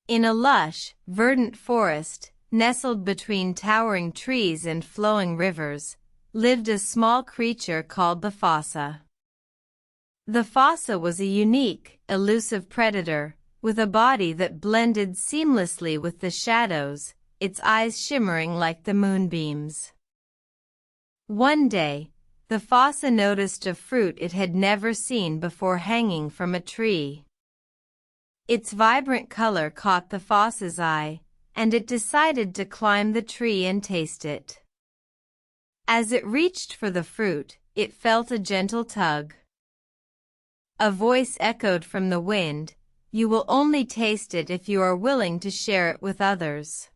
In a lush, verdant forest, nestled between towering trees and flowing rivers, lived a small creature called the fossa. The fossa was a unique, elusive predator, with a body that blended seamlessly with the shadows, its eyes shimmering like the moonbeams. One day, the fossa noticed a fruit it had never seen before hanging from a tree. Its vibrant color caught the fossa's eye, and it decided to climb the tree and taste it. As it reached for the fruit, it felt a gentle tug. A voice echoed from the wind, "You will only taste it if you are willing to share it with others."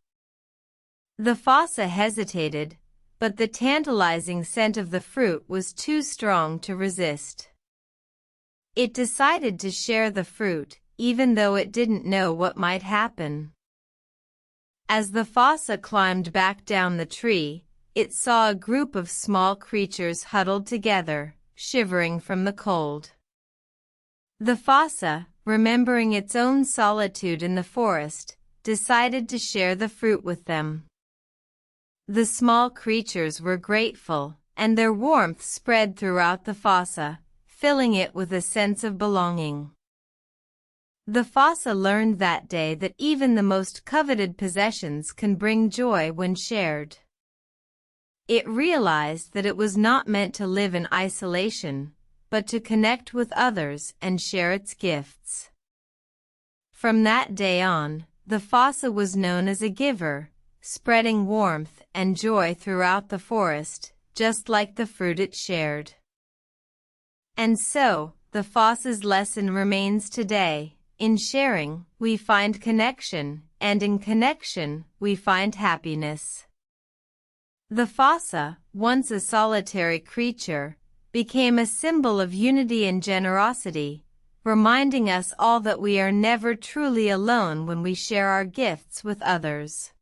The fossa hesitated, but the tantalizing scent of the fruit was too strong to resist. It decided to share the fruit, even though it didn't know what might happen. As the fossa climbed back down the tree, it saw a group of small creatures huddled together, shivering from the cold. The fossa, remembering its own solitude in the forest, decided to share the fruit with them. The small creatures were grateful, and their warmth spread throughout the fossa, filling it with a sense of belonging. The fossa learned that day that even the most coveted possessions can bring joy when shared. It realized that it was not meant to live in isolation, but to connect with others and share its gifts. From that day on, the fossa was known as a giver, spreading warmth and joy throughout the forest, just like the fruit it shared. And so, the fossa's lesson remains today. In sharing, we find connection, and in connection, we find happiness. The fossa, once a solitary creature, became a symbol of unity and generosity, reminding us all that we are never truly alone when we share our gifts with others.